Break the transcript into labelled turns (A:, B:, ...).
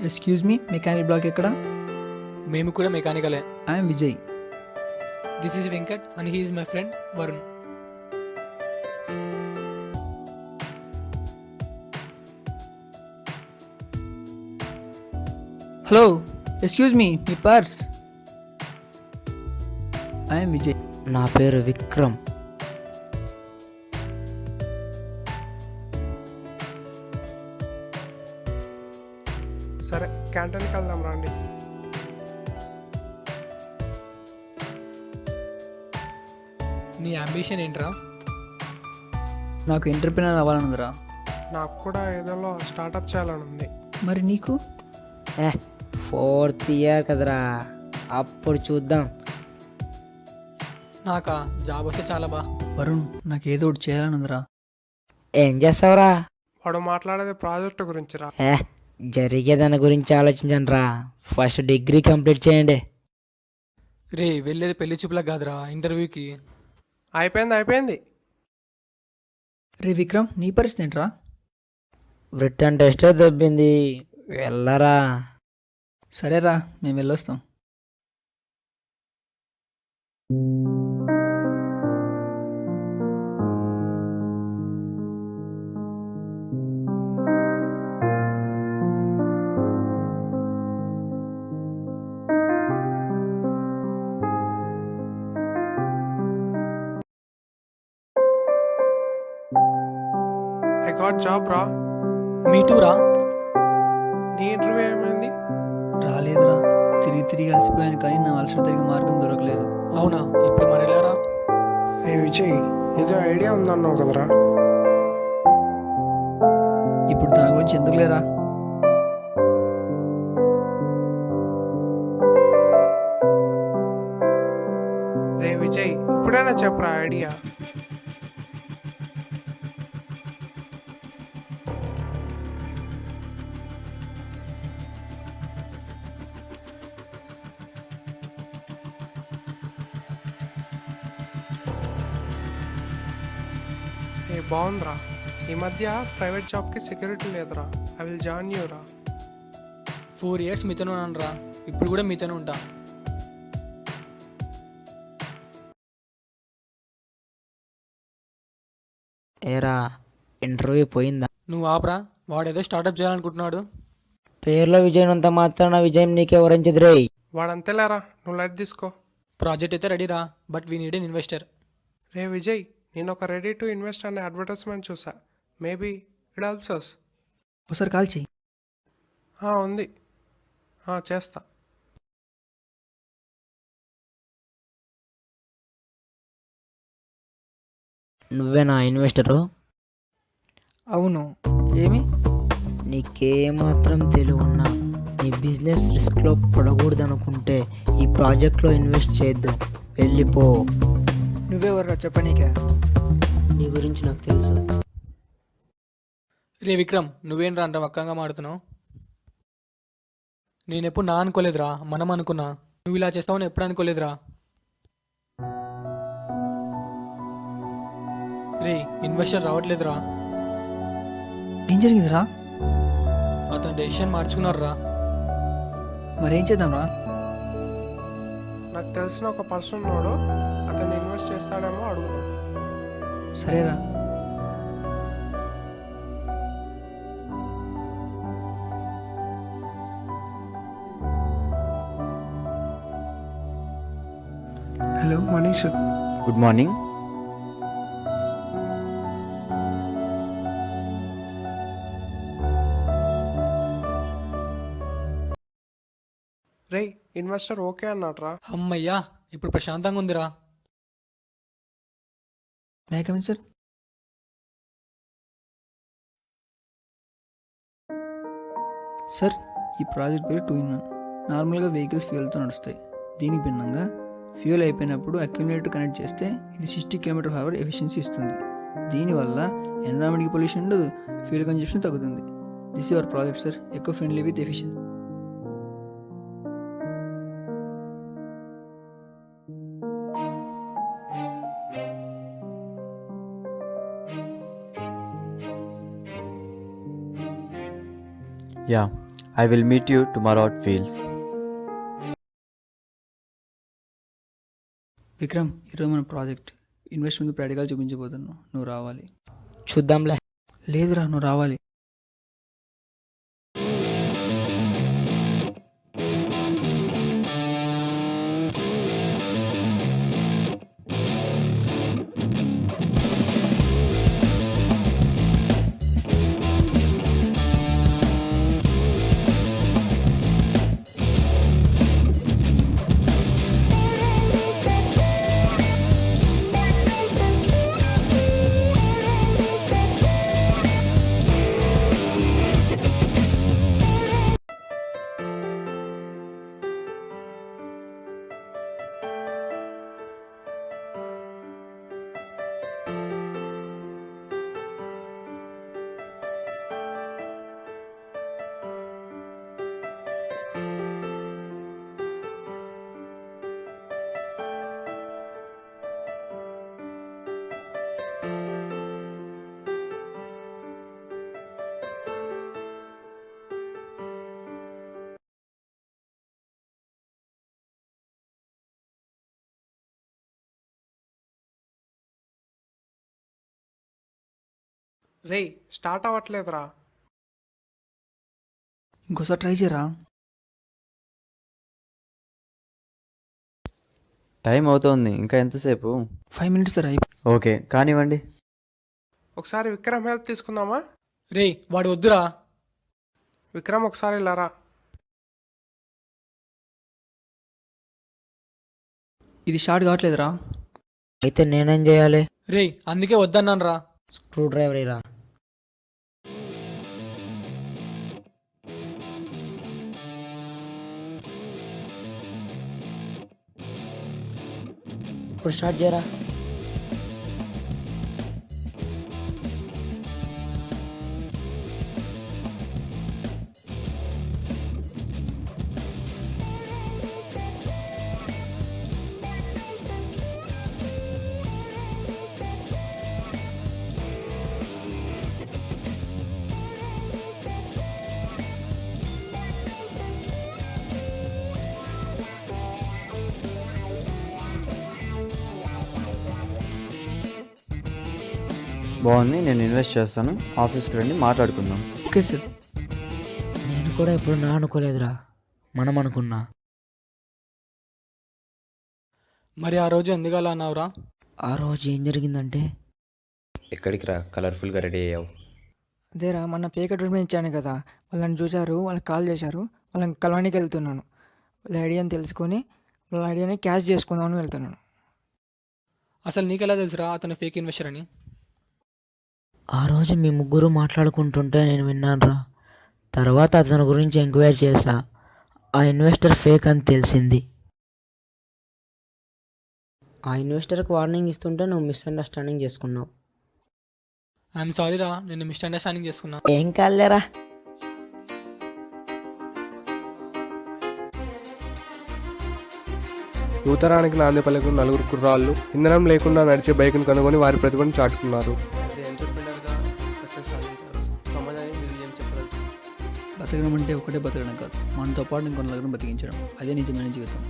A: Excuse me, mechanical black ఎక్కడ?
B: మేము కూడా మెకానికలే.
A: I'm Vijay.
B: This is Venkat and he is my friend Varun.
A: Hello, excuse me, మీ పర్స్. ఐఎమ్ విజయ్.
C: నా పేరు విక్రమ్.
D: సరే, క్యాంటీన్కి వెళ్దాం రండి.
B: నీ అంబిషన్ ఏంట్రా?
A: నాకు ఎంటర్ప్రినర్ అవ్వాలనుందిరా.
D: నాకు కూడా ఏదోలో స్టార్టప్ చేయాలని ఉంది.
A: మరి నీకు?
C: 4th ఇయర్ కదరా, అప్పుడు చూద్దాం.
B: నాకా జాబ్ వస్తే చాలా బా.
A: వరుణ్, నాకు ఏదో ఒకటి చేయాలనుందిరా.
C: ఏం చేస్తావురా?
D: వాడు మాట్లాడేది ప్రాజెక్ట్ గురించి రా.
C: జరిగే దాని గురించి ఆలోచించండి రా. ఫస్ట్ డిగ్రీ కంప్లీట్ చేయండి.
B: రే, వెళ్ళేది పెళ్లి చూపులకు కాదురా, ఇంటర్వ్యూకి.
D: అయిపోయింది.
A: రే విక్రమ్, నీ పరిస్థితి ఏంట్రా?
C: రిటర్న్ టెస్టే దొబ్బింది, వెళ్ళరా.
A: సరేరా, మేము వెళ్ళొస్తాం.
D: ఐ గాట్ జాబ్ రా.
B: మీ టూరా?
D: నీ ఇంటర్వ్యూ ఏమైంది?
A: రాలేదురా, తిరిగి అలసిపోయాను, కానీ నా అలసట తిరిగి మార్గం దొరకలేదు.
B: అవునా, ఇప్పుడు మరి వెళ్ళారా?
D: ఏ విజయ్, ఏదో ఐడియా ఉందన్నావు కదరా.
A: ఇప్పుడు దాని గురించి ఎందుకు లేరా?
D: రే విజయ్, ఇప్పుడైనా చెప్పరా ఐడియా. బాగుందిరా. ఈ మధ్య ప్రైవేట్ జాబ్కి సెక్యూరిటీ లేదురా. ఐ విల్ జాయిన్ యూ రా.
B: 4 years మీతోనే ఉన్నాను రా, ఇప్పుడు కూడా మీతోనే ఉంటా.
C: ఏరా, ఇంటర్వ్యూ పోయిందా?
B: నువ్వు ఆపరా, వాడేదో స్టార్టప్ చేయాలనుకుంటున్నాడు.
C: పేర్లో విజయ్ అంత మాత్రాన విజయం నీకే వరించదురే.
D: వాడంతేలేరా, నువ్వు లైట్ తీసుకో.
B: ప్రాజెక్ట్ అయితే రెడీ రా, but we need an investor.
D: రే విజయ్, నేను ఒక రెడీ టు ఇన్వెస్ట్ అనే అడ్వర్టైజ్మెంట్ చూసా. Maybe it helps us.
A: ఒకసారి కాల్ చెయ్యి.
D: ఉంది, చేస్తా.
C: నువ్వేనా ఇన్వెస్టరు?
A: అవును, ఏమి?
C: నీకేమాత్రం తెలివున్నా నీ బిజినెస్ రిస్క్లో పడకూడదనుకుంటే ఈ ప్రాజెక్ట్లో ఇన్వెస్ట్ చేద్దాం. వెళ్ళిపో.
A: నువ్వెవర్రా చెప్పనీకే?
C: నీ గురించి నాకు తెలుసు.
B: రే విక్రమ్, నువ్వేంట్రా అంట వక్కంగా మాడుతున్నావు? నేనెప్పుడు నా అనుకోలేదురా, మనం అనుకున్నా. నువ్వు ఇలా చేస్తావని ఎప్పుడు అనుకోలేదురా. రే, ఇన్వెస్టర్ రావట్లేదురా.
A: ఏం జరిగిందిరా?
B: అతను డెసిషన్ మార్చుకున్నాడు రా.
A: మరేం చేద్దాంరా?
D: నాకు తెలిసిన ఒక పర్సన్ ఉన్నాడు, అతను ఇన్వెస్ట్ చేస్తాడేమో అడుగుదాం.
A: సరేరా.
D: హలో మనీష్.
E: Good morning.
D: రే, ఇన్వెస్టర్ ఓకే అన్నాడ్రా.
B: అమ్మయ్యా, ఇప్పుడు ప్రశాంతంగా ఉందిరా.
A: May I come in sir? Sir, ఈ ప్రాజెక్ట్ పేరు 2-in-1. నార్మల్గా వెహికల్స్ ఫ్యూయల్తో నడుస్తాయి. దీనికి భిన్నంగా ఫ్యూయల్ అయిపోయినప్పుడు అక్యుమిలేటర్ కనెక్ట్ చేస్తే ఇది 60 km/h ఎఫిషియన్సీ ఇస్తుంది. దీనివల్ల ఎన్విరాన్మెంట్కి పొల్యూషన్ ఉండదు, ఫ్యూయల్ కన్జంప్షన్ తగ్గుతుంది. This your project sir, eco friendly with efficiency.
E: Yeah, I will meet you tomorrow at Fields.
A: Vikram, ఈరోజు మన ప్రాజెక్ట్ ఇన్వెస్ట్ ముందు ప్రాక్టికల్ చూపించబోతున్నావు, నువ్వు రావాలి.
C: చూద్దాంలే.
A: లేదురా, నువ్వు రావాలి.
D: రేయ్ స్టార్ట్ అవ్వట్లేదురా.
A: ఇంకోసారి ట్రై చేయరా.
E: టైం అవుతోంది, ఇంకా ఎంతసేపు?
A: 5 minutes సార్.
E: ఓకే, కానివ్వండి.
D: ఒకసారి విక్రమ్ హెల్ప్ తీసుకుందామా?
B: రేయ్ వాడు వద్దురా.
D: విక్రమ్ ఒకసారి ఇలా రా.
A: ఇది స్టార్ట్ కావట్లేదురా.
C: అయితే నేనేం చేయాలి?
B: రేయ్ అందుకే వద్దన్నాను రా.
C: స్క్రూ డ్రైవర్ ఇరా. ఇప్పుడు స్టార్ట్ చేయరా.
E: బాగుంది, నేను ఇన్వెస్ట్ చేస్తాను. ఆఫీస్కి రండి, మాట్లాడుకుందాం.
A: Okay sir.
C: నేను కూడా ఇప్పుడు నా అనుకోలేదురా, మనం అనుకున్నా.
B: మరి ఆ రోజు ఎందుకు అలా అన్నావురా?
C: ఆ రోజు ఏం జరిగిందంటే,
E: ఎక్కడికి రా, కలర్ఫుల్గా రెడీ అయ్యావు.
F: అదేరా మొన్న ఫేక్ అడ్వర్టైజ్మెంట్ ఇచ్చాను కదా, వాళ్ళని చూశారు, వాళ్ళకి కాల్ చేశారు, వాళ్ళని కలవడానికి వెళ్తున్నాను. వాళ్ళ ఐడియాని తెలుసుకొని వాళ్ళ ఐడియాని క్యాష్ చేసుకుందామని వెళ్తున్నాను.
B: అసలు నీకెలా తెలుసురా అతను ఫేక్ ఇన్వెస్టర్ అని?
C: ఆ రోజు మీ ముగ్గురు మాట్లాడుకుంటుంటే నేను విన్నానురా. తర్వాత అతని గురించి ఎంక్వైరీ చేశా. ఆ ఇన్వెస్టర్ ఫేక్ అని తెలిసింది. ఆ ఇన్వెస్టర్కి వార్నింగ్ ఇస్తుంటే నువ్వు మిస్అండర్స్టాండింగ్ చేసుకున్నావు.
B: ఐఎమ్ సారీ రా, నేను మిస్అండర్స్టాండింగ్ చేసుకున్నా.
C: ఏం కాలేరా.
D: నూతనానికి నాంది పలుకు నలుగురు కుర్రాళ్ళు ఇంధనం లేకుండా నడిచే బైక్ను కనుగొని వారి ప్రతిభను చాటుకున్నారు. సక్సెస్ సాధించారు. సమాజానికి మీరు ఏం చెప్పగలరు?
A: బతకడం అంటే ఒకటే బతకడం కాదు, మనతో పాటు ఇంకొన దగ్గర బతికించడం, అదే నిజమైన జీవితం.